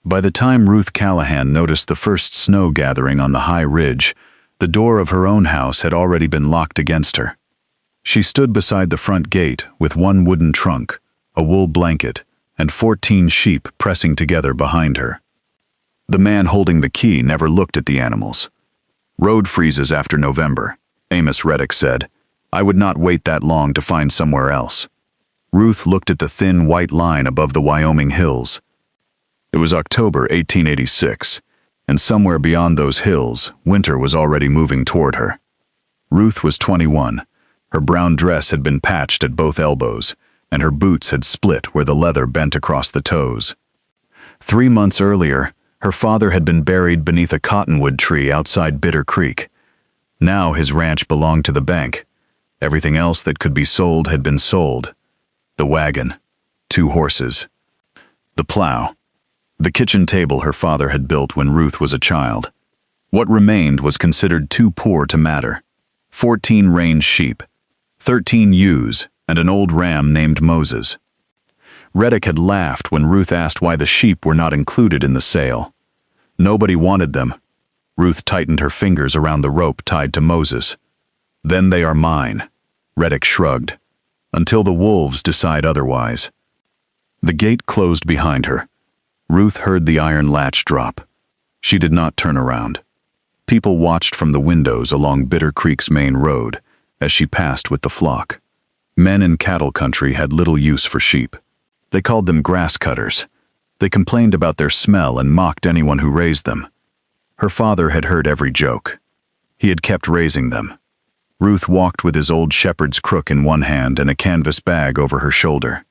By the time Ruth Callahan noticed the first snow gathering on the high ridge, the door of her own house had already been locked against her. She stood beside the front gate with one wooden trunk, a wool blanket, and 14 sheep pressing together behind her. The man holding the key never looked at the animals. "Road freezes after November," Amos Reddick said. "I would not wait that long to find somewhere else." Ruth looked at the thin white line above the Wyoming hills. It was October 1886, and somewhere beyond those hills, winter was already moving toward her. Ruth was 21. Her brown dress had been patched at both elbows, and her boots had split where the leather bent across the toes. 3 months earlier, her father had been buried beneath a cottonwood tree outside Bitter Creek. Now his ranch belonged to the bank. Everything else that could be sold had been sold. The wagon, 2 horses, the plow, the kitchen table her father had built when Ruth was a child. What remained was considered too poor to matter. 14 range sheep, 13 ewes, and an old ram named Moses. Reddick had laughed when Ruth asked why the sheep were not included in the sale. Nobody wanted them. Ruth tightened her fingers around the rope tied to Moses. "Then they are mine," Reddick shrugged. "Until the wolves decide otherwise." The gate closed behind her. Ruth heard the iron latch drop. She did not turn around. People watched from the windows along Bitter Creek's main road as she passed with the flock. Men in cattle country had little use for sheep. They called them grass cutters. They complained about their smell and mocked anyone who raised them. Her father had heard every joke. He had kept raising them. Ruth walked with his old shepherd's crook in one hand and a canvas bag over her shoulder.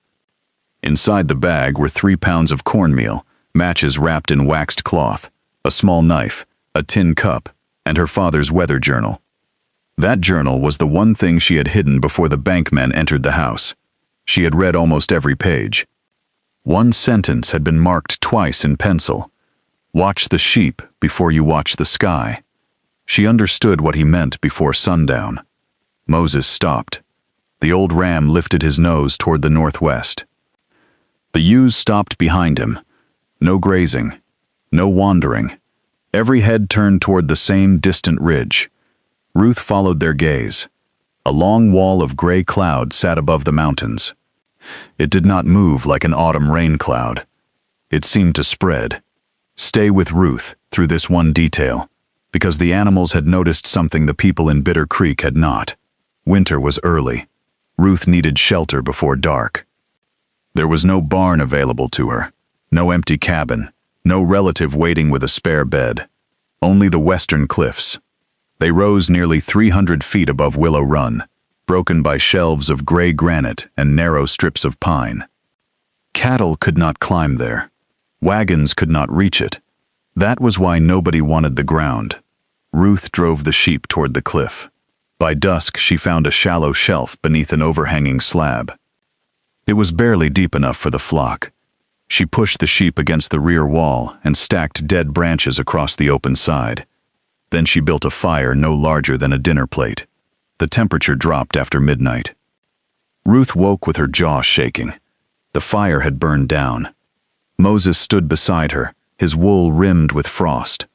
Inside the bag were 3 pounds of cornmeal, matches wrapped in waxed cloth, a small knife, a tin cup, and her father's weather journal. That journal was the one thing she had hidden before the bankmen entered the house. She had read almost every page. One sentence had been marked twice in pencil. "Watch the sheep before you watch the sky." She understood what he meant before sundown. Moses stopped. The old ram lifted his nose toward the northwest. The ewes stopped behind him. No grazing, no wandering. Every head turned toward the same distant ridge. Ruth followed their gaze. A long wall of gray cloud sat above the mountains. It did not move like an autumn rain cloud. It seemed to spread. Stay with Ruth through this one detail, because the animals had noticed something the people in Bitter Creek had not. Winter was early. Ruth needed shelter before dark. There was no barn available to her, no empty cabin, no relative waiting with a spare bed. Only the western cliffs. They rose nearly 300 feet above Willow Run, broken by shelves of gray granite and narrow strips of pine. Cattle could not climb there. Wagons could not reach it. That was why nobody wanted the ground. Ruth drove the sheep toward the cliff. By dusk, she found a shallow shelf beneath an overhanging slab. It was barely deep enough for the flock. She pushed the sheep against the rear wall and stacked dead branches across the open side. Then she built a fire no larger than a dinner plate. The temperature dropped after midnight. Ruth woke with her jaw shaking. The fire had burned down. Moses stood beside her, his wool rimmed with frost.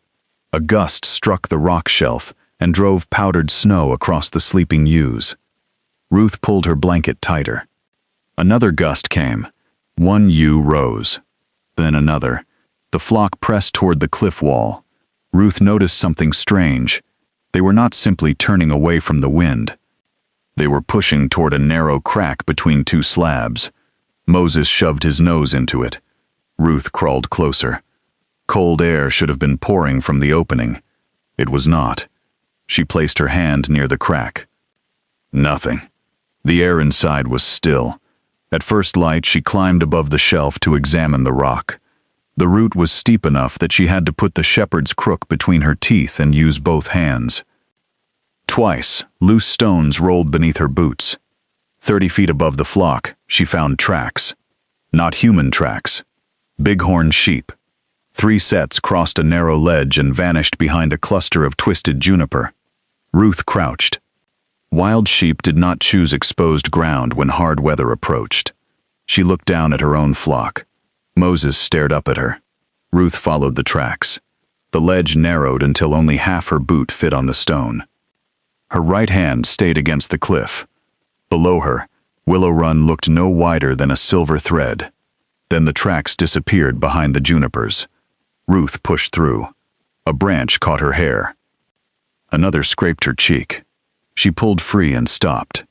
A gust struck the rock shelf and drove powdered snow across the sleeping ewes. Ruth pulled her blanket tighter. Another gust came. One ewe rose. Then another. The flock pressed toward the cliff wall. Ruth noticed something strange. They were not simply turning away from the wind. They were pushing toward a narrow crack between 2 slabs. Moses shoved his nose into it. Ruth crawled closer. Cold air should have been pouring from the opening. It was not. She placed her hand near the crack. Nothing. The air inside was still. At first light, she climbed above the shelf to examine the rock. The root was steep enough that she had to put the shepherd's crook between her teeth and use both hands. Twice, loose stones rolled beneath her boots. 30 feet above the flock, she found tracks. Not human tracks. Bighorn sheep. 3 sets crossed a narrow ledge and vanished behind a cluster of twisted juniper. Ruth crouched. Wild sheep did not choose exposed ground when hard weather approached. She looked down at her own flock. Moses stared up at her. Ruth followed the tracks. The ledge narrowed until only half her boot fit on the stone. Her right hand stayed against the cliff. Below her, Willow Run looked no wider than a silver thread. Then the tracks disappeared behind the junipers. Ruth pushed through. A branch caught her hair. Another scraped her cheek. She pulled free and stopped.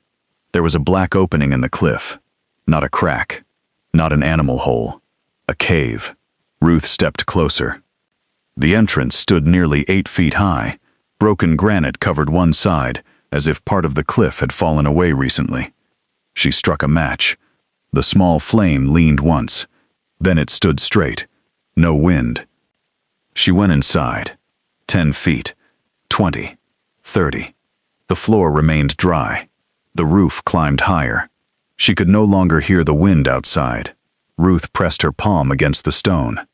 There was a black opening in the cliff. Not a crack. Not an animal hole. A cave. Ruth stepped closer. The entrance stood nearly 8 feet high. Broken granite covered one side, as if part of the cliff had fallen away recently. She struck a match. The small flame leaned once. Then it stood straight. No wind. She went inside. 10 feet. 20. 30. The floor remained dry. The roof climbed higher. She could no longer hear the wind outside. Ruth pressed her palm against the stone.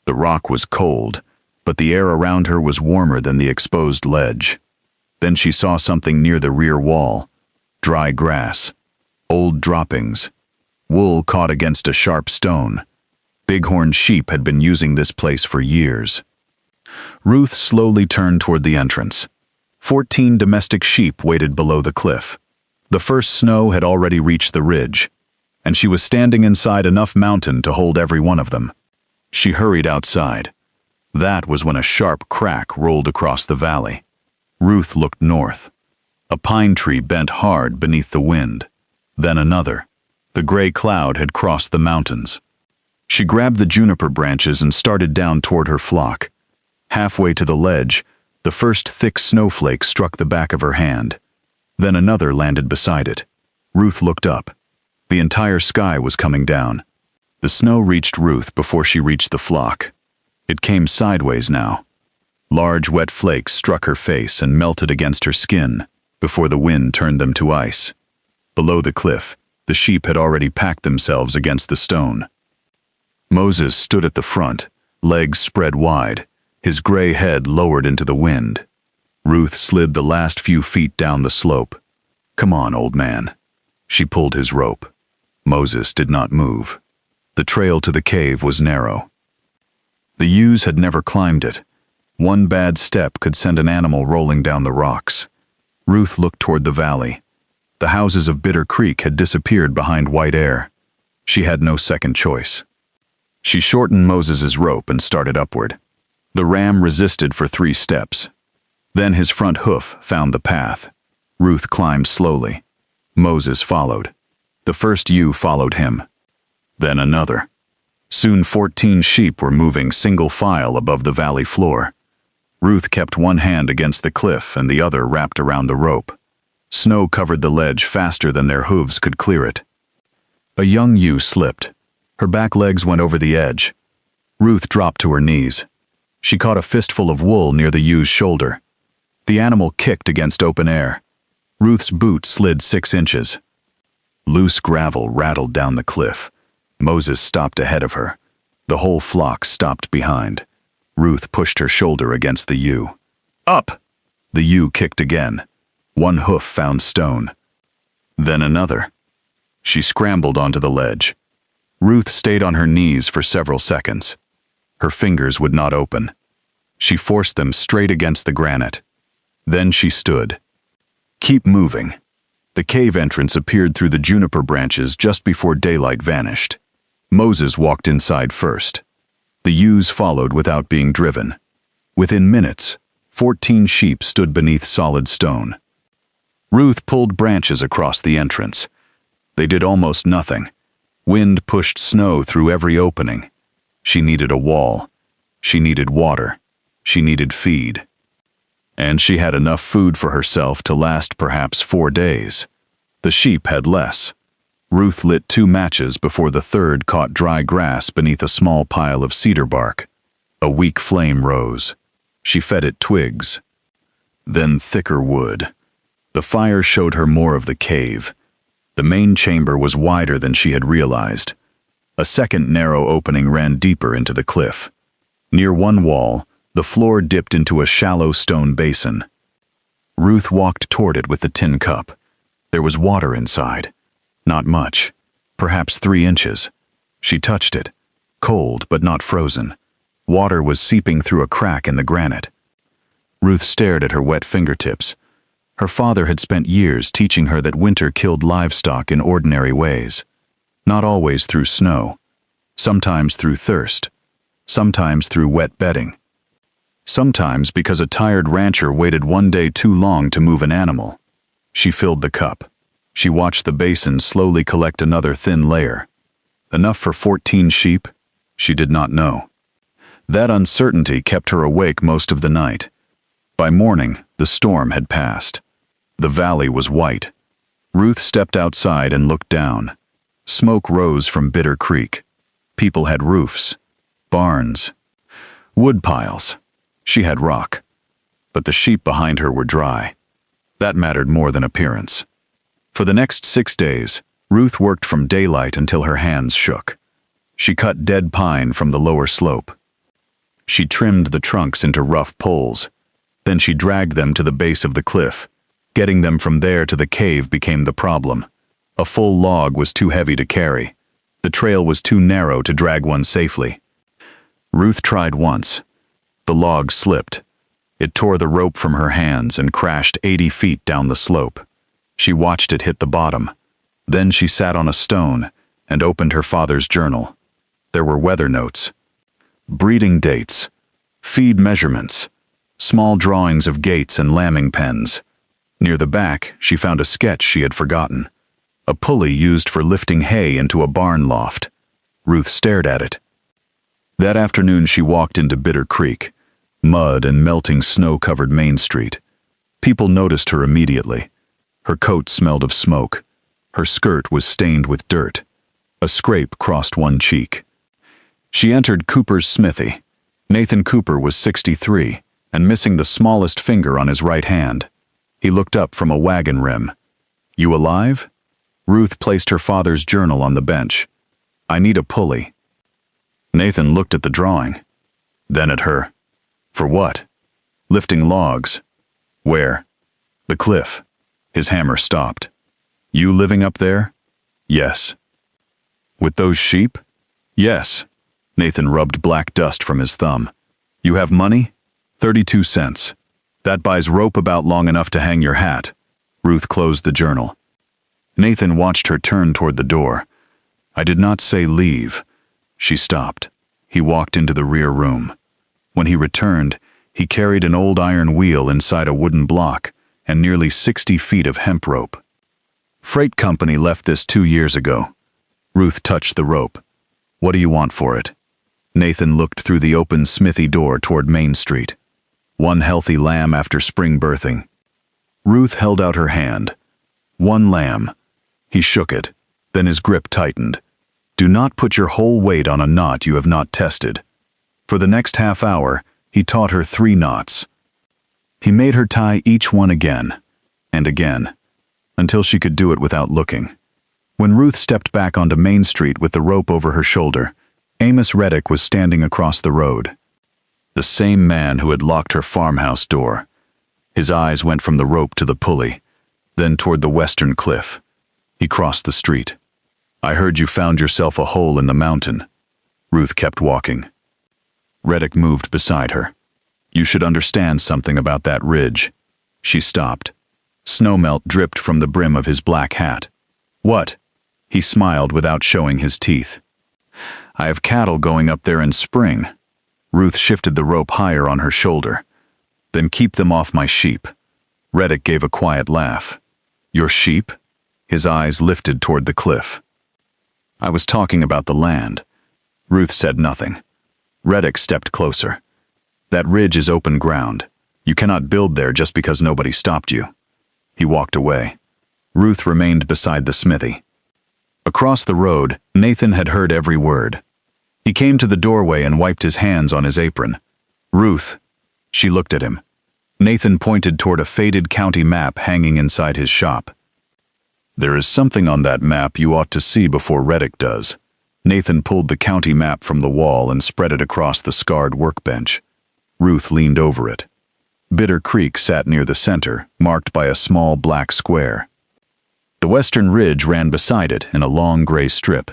The rock was cold, but the air around her was warmer than the exposed ledge. Then she saw something near the rear wall. Dry grass. Old droppings. Wool caught against a sharp stone. Bighorn sheep had been using this place for years. Ruth slowly turned toward the entrance. 14 domestic sheep waited below the cliff. The first snow had already reached the ridge, and she was standing inside enough mountain to hold every one of them. She hurried outside. That was when a sharp crack rolled across the valley. Ruth looked north. A pine tree bent hard beneath the wind. Then another. The gray cloud had crossed the mountains. She grabbed the juniper branches and started down toward her flock. Halfway to the ledge, the first thick snowflake struck the back of her hand. Then another landed beside it. Ruth looked up. The entire sky was coming down. The snow reached Ruth before she reached the flock. It came sideways now. Large wet flakes struck her face and melted against her skin before the wind turned them to ice. Below the cliff, the sheep had already packed themselves against the stone. Moses stood at the front, legs spread wide, his gray head lowered into the wind. Ruth slid the last few feet down the slope. "Come on, old man." She pulled his rope. Moses did not move. The trail to the cave was narrow. The ewes had never climbed it. One bad step could send an animal rolling down the rocks. Ruth looked toward the valley. The houses of Bitter Creek had disappeared behind white air. She had no second choice. She shortened Moses's rope and started upward. The ram resisted for 3 steps. Then his front hoof found the path. Ruth climbed slowly. Moses followed. The first ewe followed him. Then another. Soon 14 sheep were moving single file above the valley floor. Ruth kept one hand against the cliff and the other wrapped around the rope. Snow covered the ledge faster than their hooves could clear it. A young ewe slipped. Her back legs went over the edge. Ruth dropped to her knees. She caught a fistful of wool near the ewe's shoulder. The animal kicked against open air. Ruth's boot slid 6 inches. Loose gravel rattled down the cliff. Moses stopped ahead of her. The whole flock stopped behind. Ruth pushed her shoulder against the ewe. "Up!" The ewe kicked again. One hoof found stone. Then another. She scrambled onto the ledge. Ruth stayed on her knees for several seconds. Her fingers would not open. She forced them straight against the granite. Then she stood. "Keep moving." The cave entrance appeared through the juniper branches just before daylight vanished. Moses walked inside first. The ewes followed without being driven. Within minutes, 14 sheep stood beneath solid stone. Ruth pulled branches across the entrance. They did almost nothing. Wind pushed snow through every opening. She needed a wall. She needed water. She needed feed. And she had enough food for herself to last perhaps 4 days. The sheep had less. Ruth lit 2 matches before the third caught dry grass beneath a small pile of cedar bark. A weak flame rose. She fed it twigs. Then thicker wood. The fire showed her more of the cave. The main chamber was wider than she had realized. A second narrow opening ran deeper into the cliff. Near one wall, the floor dipped into a shallow stone basin. Ruth walked toward it with the tin cup. There was water inside. Not much. Perhaps 3 inches. She touched it. Cold, but not frozen. Water was seeping through a crack in the granite. Ruth stared at her wet fingertips. Her father had spent years teaching her that winter killed livestock in ordinary ways. Not always through snow. Sometimes through thirst. Sometimes through wet bedding. Sometimes because a tired rancher waited one day too long to move an animal. She filled the cup. She watched the basin slowly collect another thin layer. Enough for 14 sheep? She did not know. That uncertainty kept her awake most of the night. By morning, the storm had passed. The valley was white. Ruth stepped outside and looked down. Smoke rose from Bitter Creek. People had roofs, barns, wood piles. She had rock. But the sheep behind her were dry. That mattered more than appearance. For the next 6 days, Ruth worked from daylight until her hands shook. She cut dead pine from the lower slope. She trimmed the trunks into rough poles. Then she dragged them to the base of the cliff. Getting them from there to the cave became the problem. A full log was too heavy to carry. The trail was too narrow to drag one safely. Ruth tried once. The log slipped. It tore the rope from her hands and crashed 80 feet down the slope. She watched it hit the bottom. Then she sat on a stone and opened her father's journal. There were weather notes, breeding dates, feed measurements, small drawings of gates and lambing pens. Near the back, she found a sketch she had forgotten. A pulley used for lifting hay into a barn loft. Ruth stared at it. That afternoon she walked into Bitter Creek, mud and melting snow-covered Main Street. People noticed her immediately. Her coat smelled of smoke. Her skirt was stained with dirt. A scrape crossed one cheek. She entered Cooper's smithy. Nathan Cooper was 63 and missing the smallest finger on his right hand. He looked up from a wagon rim. "You alive?" Ruth placed her father's journal on the bench. "I need a pulley." Nathan looked at the drawing, then at her. "For what?" "Lifting logs." "Where?" "The cliff." His hammer stopped. "You living up there?" "Yes." "With those sheep?" "Yes." Nathan rubbed black dust from his thumb. "You have money?" 32 cents. That buys rope about long enough to hang your hat." Ruth closed the journal. Nathan watched her turn toward the door. "I did not say leave." She stopped. He walked into the rear room. When he returned, he carried an old iron wheel inside a wooden block and nearly 60 feet of hemp rope. "Freight company left this 2 years ago." Ruth touched the rope. "What do you want for it?" Nathan looked through the open smithy door toward Main Street. "1 healthy lamb after spring birthing." Ruth held out her hand. "1 lamb." He shook it. Then his grip tightened. "Do not put your whole weight on a knot you have not tested." For the next half hour, he taught her 3 knots. He made her tie each one again, and again, until she could do it without looking. When Ruth stepped back onto Main Street with the rope over her shoulder, Amos Reddick was standing across the road. The same man who had locked her farmhouse door. His eyes went from the rope to the pulley, then toward the western cliff. He crossed the street. "I heard you found yourself a hole in the mountain." Ruth kept walking. Reddick moved beside her. "You should understand something about that ridge." She stopped. Snowmelt dripped from the brim of his black hat. "What?" He smiled without showing his teeth. "I have cattle going up there in spring." Ruth shifted the rope higher on her shoulder. "Then keep them off my sheep." Reddick gave a quiet laugh. "Your sheep?" His eyes lifted toward the cliff. "I was talking about the land." Ruth said nothing. Reddick stepped closer. "That ridge is open ground. You cannot build there just because nobody stopped you." He walked away. Ruth remained beside the smithy. Across the road, Nathan had heard every word. He came to the doorway and wiped his hands on his apron. "Ruth." She looked at him. Nathan pointed toward a faded county map hanging inside his shop. "There is something on that map you ought to see before Reddick does." Nathan pulled the county map from the wall and spread it across the scarred workbench. Ruth leaned over it. Bitter Creek sat near the center, marked by a small black square. The western ridge ran beside it in a long gray strip.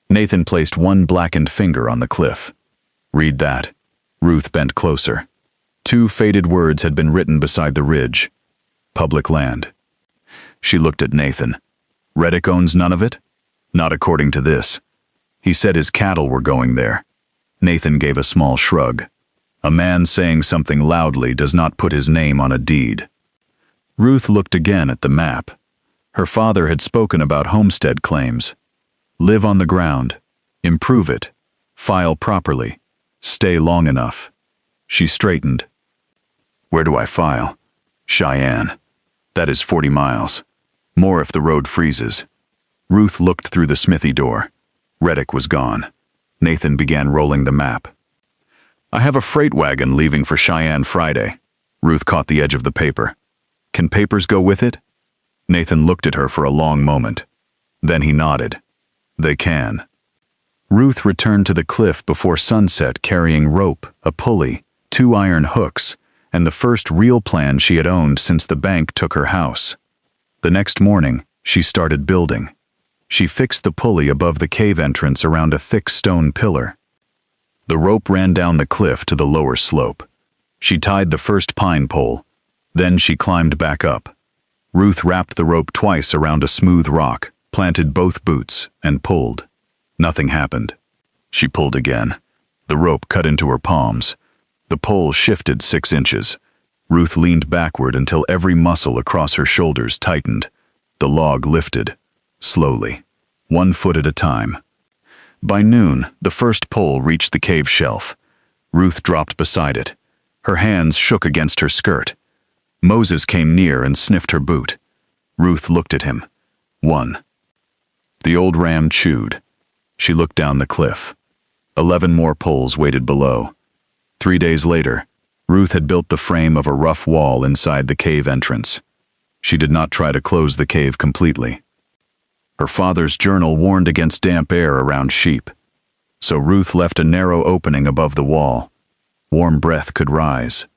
Nathan placed one blackened finger on the cliff. "Read that." Ruth bent closer. 2 faded words had been written beside the ridge. Public land. She looked at Nathan. Reddick owns none of it? Not according to this. He said his cattle were going there. Nathan gave a small shrug. A man saying something loudly does not put his name on a deed. Ruth looked again at the map. Her father had spoken about homestead claims. Live on the ground. Improve it. File properly. Stay long enough. She straightened. Where do I file? Cheyenne. That is 40 miles. More if the road freezes. Ruth looked through the smithy door. Reddick was gone. Nathan began rolling the map. I have a freight wagon leaving for Cheyenne Friday. Ruth caught the edge of the paper. Can papers go with it? Nathan looked at her for a long moment. Then he nodded. They can. Ruth returned to the cliff before sunset carrying rope, a pulley, 2 iron hooks, and the first real plan she had owned since the bank took her house. The next morning, she started building. She fixed the pulley above the cave entrance around a thick stone pillar. The rope ran down the cliff to the lower slope. She tied the first pine pole. Then she climbed back up. Ruth wrapped the rope twice around a smooth rock, planted both boots, and pulled. Nothing happened. She pulled again. The rope cut into her palms. The pole shifted 6 inches. Ruth leaned backward until every muscle across her shoulders tightened. The log lifted, slowly, 1 foot at a time. By noon, the first pole reached the cave shelf. Ruth dropped beside it. Her hands shook against her skirt. Moses came near and sniffed her boot. Ruth looked at him. 1. The old ram chewed. She looked down the cliff. 11 more poles waited below. 3 days later, Ruth had built the frame of a rough wall inside the cave entrance. She did not try to close the cave completely. Her father's journal warned against damp air around sheep. So Ruth left a narrow opening above the wall. Warm breath could rise.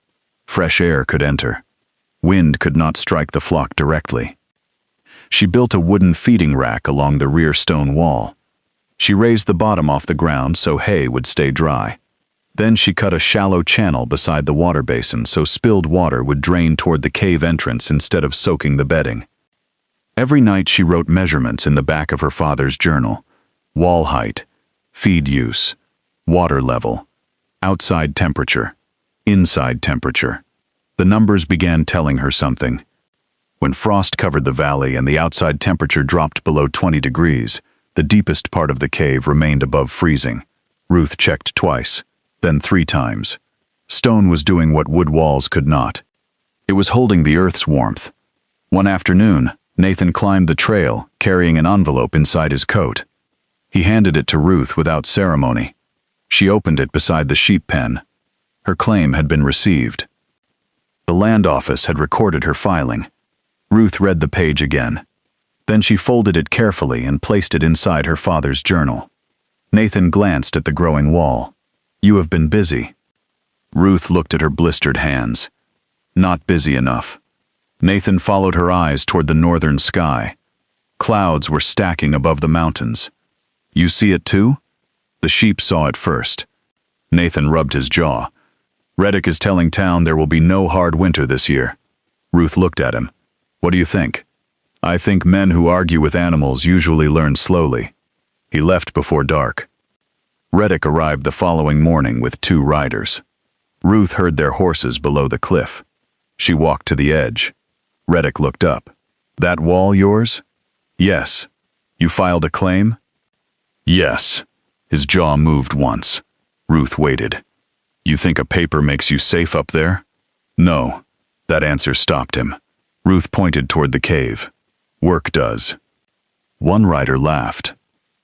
Fresh air could enter. Wind could not strike the flock directly. She built a wooden feeding rack along the rear stone wall. She raised the bottom off the ground so hay would stay dry. Then she cut a shallow channel beside the water basin so spilled water would drain toward the cave entrance instead of soaking the bedding. Every night she wrote measurements in the back of her father's journal. Wall height, feed use, water level, outside temperature, inside temperature. The numbers began telling her something. When frost covered the valley and the outside temperature dropped below 20 degrees, the deepest part of the cave remained above freezing. Ruth checked twice, then 3 times. Stone was doing what wood walls could not. It was holding the earth's warmth. One afternoon, Nathan climbed the trail, carrying an envelope inside his coat. He handed it to Ruth without ceremony. She opened it beside the sheep pen. Her claim had been received. The land office had recorded her filing. Ruth read the page again. Then she folded it carefully and placed it inside her father's journal. Nathan glanced at the growing wall. You have been busy. Ruth looked at her blistered hands. Not busy enough. Nathan followed her eyes toward the northern sky. Clouds were stacking above the mountains. You see it too? The sheep saw it first. Nathan rubbed his jaw. Reddick is telling town there will be no hard winter this year. Ruth looked at him. What do you think? I think men who argue with animals usually learn slowly. He left before dark. Reddick arrived the following morning with 2 riders. Ruth heard their horses below the cliff. She walked to the edge. Reddick looked up. That wall yours? Yes. You filed a claim? Yes. His jaw moved once. Ruth waited. You think a paper makes you safe up there? No. That answer stopped him. Ruth pointed toward the cave. Work does. One rider laughed.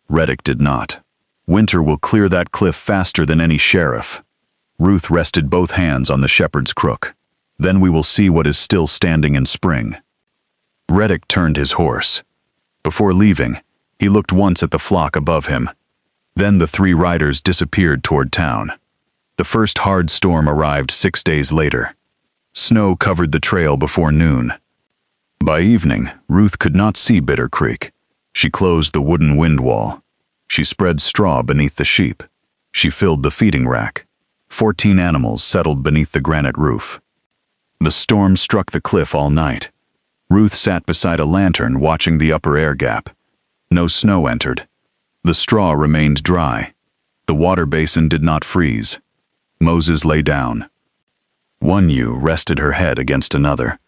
Reddick did not. Winter will clear that cliff faster than any sheriff. Ruth rested both hands on the shepherd's crook. Then we will see what is still standing in spring. Reddick turned his horse. Before leaving, he looked once at the flock above him. Then the 3 riders disappeared toward town. The first hard storm arrived 6 days later. Snow covered the trail before noon. By evening, Ruth could not see Bitter Creek. She closed the wooden wind wall. She spread straw beneath the sheep. She filled the feeding rack. 14 animals settled beneath the granite roof. The storm struck the cliff all night. Ruth sat beside a lantern watching the upper air gap. No snow entered. The straw remained dry. The water basin did not freeze. Moses lay down. One ewe rested her head against another.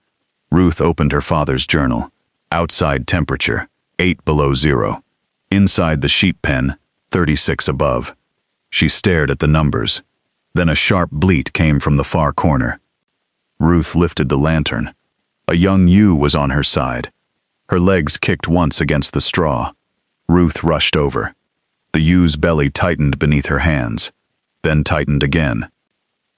Ruth opened her father's journal. Outside temperature, 8 below zero. Inside the sheep pen, 36 above. She stared at the numbers. Then a sharp bleat came from the far corner. Ruth lifted the lantern. A young ewe was on her side. Her legs kicked once against the straw. Ruth rushed over. The ew's belly tightened beneath her hands, then tightened again.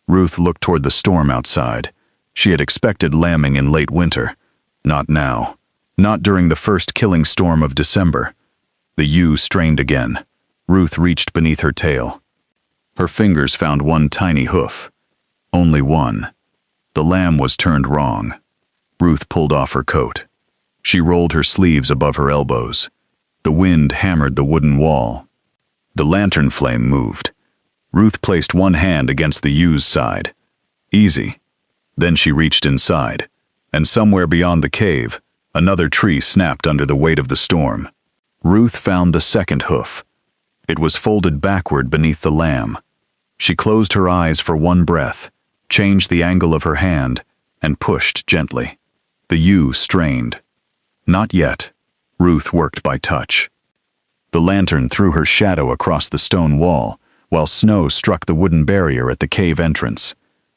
Ruth looked toward the storm outside. She had expected lambing in late winter. Not now. Not during the first killing storm of December. The ewe strained again. Ruth reached beneath her tail. Her fingers found one tiny hoof. Only one. The lamb was turned wrong. Ruth pulled off her coat. She rolled her sleeves above her elbows. The wind hammered the wooden wall. The lantern flame moved. Ruth placed one hand against the ew's side. Easy. Then she reached inside, and somewhere beyond the cave, another tree snapped under the weight of the storm. Ruth found the second hoof. It was folded backward beneath the lamb. She closed her eyes for one breath, changed the angle of her hand, and pushed gently. The ewe strained. Not yet. Ruth worked by touch. The lantern threw her shadow across the stone wall, while snow struck the wooden barrier at the cave entrance.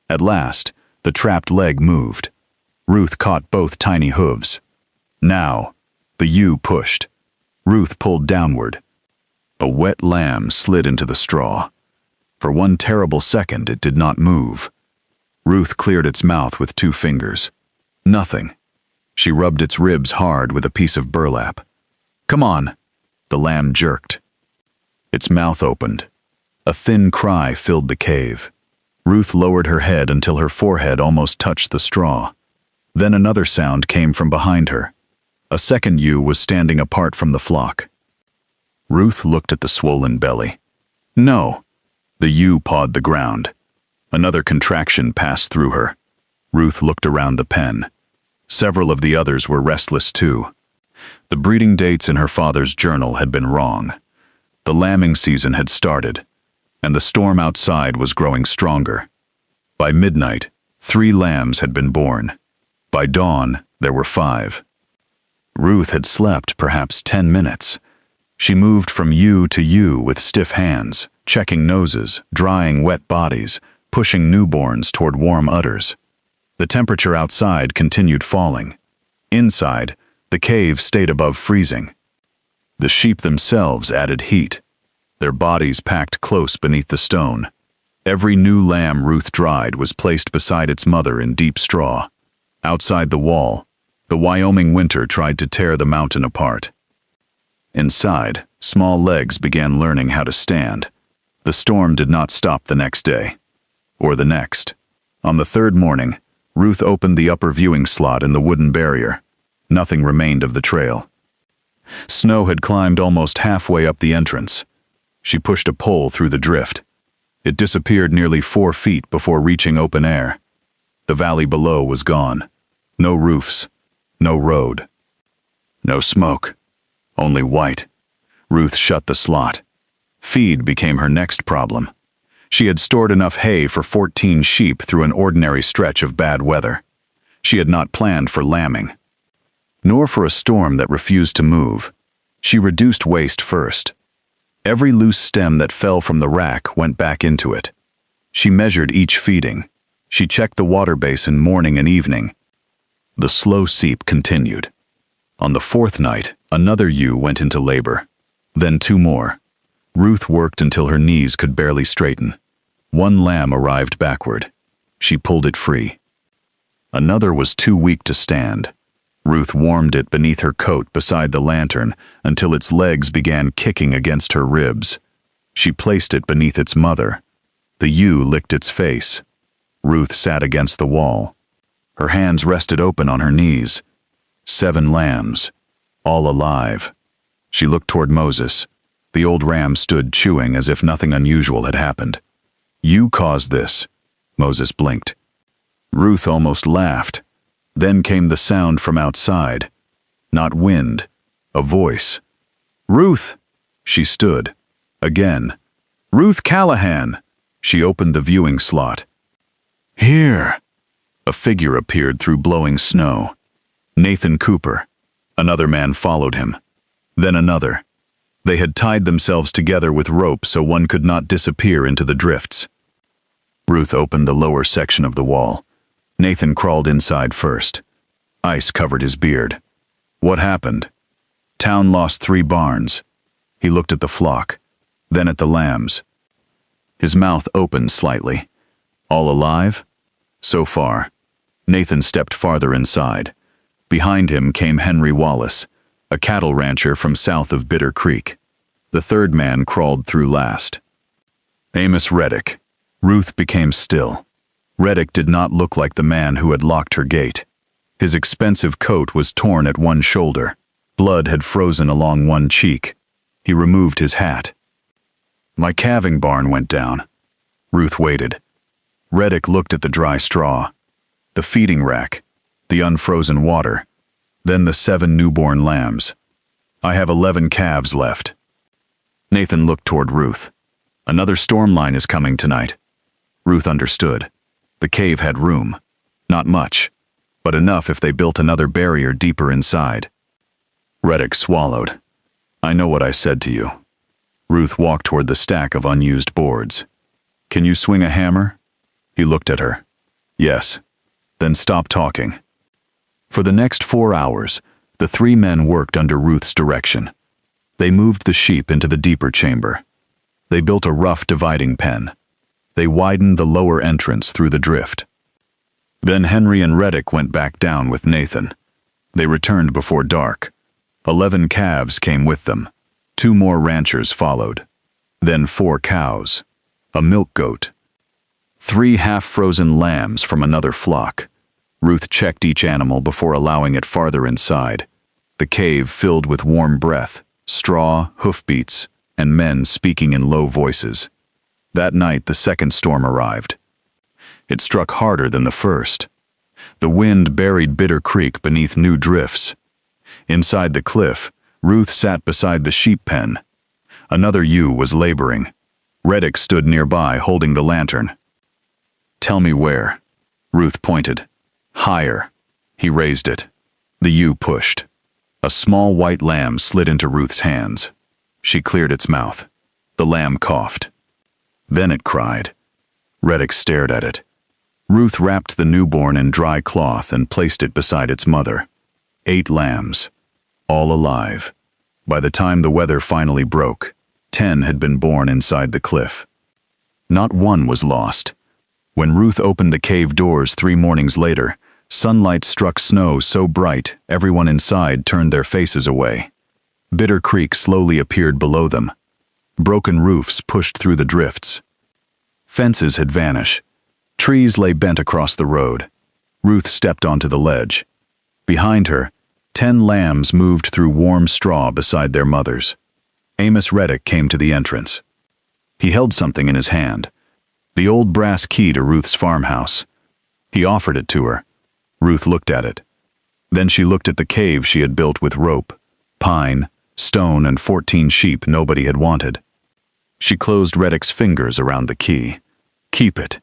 At last, the trapped leg moved. Ruth caught both tiny hooves. Now, the ewe pushed. Ruth pulled downward. A wet lamb slid into the straw. For one terrible second, it did not move. Ruth cleared its mouth with 2 fingers. Nothing. She rubbed its ribs hard with a piece of burlap. "Come on." The lamb jerked. Its mouth opened. A thin cry filled the cave. Ruth lowered her head until her forehead almost touched the straw. Then another sound came from behind her. A second ewe was standing apart from the flock. Ruth looked at the swollen belly. No. The ewe pawed the ground. Another contraction passed through her. Ruth looked around the pen. Several of the others were restless too. The breeding dates in her father's journal had been wrong. The lambing season had started, and the storm outside was growing stronger. By midnight, 3 lambs had been born. By dawn, there were 5. Ruth had slept perhaps 10 minutes. She moved from ewe to ewe with stiff hands, checking noses, drying wet bodies, pushing newborns toward warm udders. The temperature outside continued falling. Inside, the cave stayed above freezing. The sheep themselves added heat, their bodies packed close beneath the stone. Every new lamb Ruth dried was placed beside its mother in deep straw. Outside the wall, the Wyoming winter tried to tear the mountain apart. Inside, small legs began learning how to stand. The storm did not stop the next day, or the next. On the 3rd morning, Ruth opened the upper viewing slot in the wooden barrier. Nothing remained of the trail. Snow had climbed almost halfway up the entrance. She pushed a pole through the drift. It disappeared nearly 4 feet before reaching open air. The valley below was gone. No roofs, no road. No smoke, only white. Ruth shut the slot. Feed became her next problem. She had stored enough hay for 14 sheep through an ordinary stretch of bad weather. She had not planned for lambing, nor for a storm that refused to move. She reduced waste first. Every loose stem that fell from the rack went back into it. She measured each feeding. She checked the water basin morning and evening. The slow seep continued. On the 4th night, another ewe went into labor. Then 2 more. Ruth worked until her knees could barely straighten. One lamb arrived backward. She pulled it free. Another was too weak to stand. Ruth warmed it beneath her coat beside the lantern until its legs began kicking against her ribs. She placed it beneath its mother. The ewe licked its face. Ruth sat against the wall. Her hands rested open on her knees. 7 lambs, all alive. She looked toward Moses. The old ram stood chewing as if nothing unusual had happened. You caused this. Moses blinked. Ruth almost laughed. Then came the sound from outside. Not wind, a voice. Ruth! She stood. Again. Ruth Callahan! She opened the viewing slot. Here! A figure appeared through blowing snow. Nathan Cooper. Another man followed him. Then another. They had tied themselves together with rope so one could not disappear into the drifts. Ruth opened the lower section of the wall. Nathan crawled inside first. Ice covered his beard. What happened? Town lost 3 barns. He looked at the flock, then at the lambs. His mouth opened slightly. All alive? So far. Nathan stepped farther inside. Behind him came Henry Wallace, a cattle rancher from south of Bitter Creek. The third man crawled through last. Amos Reddick. Ruth became still. Reddick did not look like the man who had locked her gate. His expensive coat was torn at one shoulder. Blood had frozen along one cheek. He removed his hat. My calving barn went down. Ruth waited. Reddick looked at the dry straw, the feeding rack, the unfrozen water, then the 7 newborn lambs. I have 11 calves left. Nathan looked toward Ruth. Another storm line is coming tonight. Ruth understood. The cave had room. Not much, but enough if they built another barrier deeper inside. Reddick swallowed. I know what I said to you. Ruth walked toward the stack of unused boards. Can you swing a hammer? He looked at her. Yes. Then stop talking. For the next 4 hours, the 3 men worked under Ruth's direction. They moved the sheep into the deeper chamber. They built a rough dividing pen. They widened the lower entrance through the drift. Then Henry and Reddick went back down with Nathan. They returned before dark. 11 calves came with them. 2 more ranchers followed. Then 4 cows. A milk goat. 3 half-frozen lambs from another flock. Ruth checked each animal before allowing it farther inside. The cave filled with warm breath, straw, hoofbeats, and men speaking in low voices. That night the second storm arrived. It struck harder than the first. The wind buried Bitter Creek beneath new drifts. Inside the cliff, Ruth sat beside the sheep pen. Another ewe was laboring. Reddick stood nearby holding the lantern. Tell me where. Ruth pointed. Higher. He raised it. The ewe pushed. A small white lamb slid into Ruth's hands. She cleared its mouth. The lamb coughed. Then it cried. Reddick stared at it. Ruth wrapped the newborn in dry cloth and placed it beside its mother. 8 lambs. All alive. By the time the weather finally broke, 10 had been born inside the cliff. Not one was lost. When Ruth opened the cave doors 3 mornings later, sunlight struck snow so bright everyone inside turned their faces away. Bitter Creek slowly appeared below them. Broken roofs pushed through the drifts. Fences had vanished. Trees lay bent across the road. Ruth stepped onto the ledge. Behind her, 10 lambs moved through warm straw beside their mothers. Amos Reddick came to the entrance. He held something in his hand, the old brass key to Ruth's farmhouse. He offered it to her. Ruth looked at it. Then she looked at the cave she had built with rope, pine, stone, and 14 sheep nobody had wanted. She closed Reddick's fingers around the key. Keep it.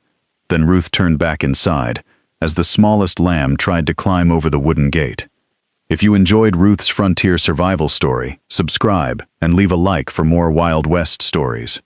Then Ruth turned back inside, as the smallest lamb tried to climb over the wooden gate. If you enjoyed Ruth's frontier survival story, subscribe and leave a like for more Wild West stories.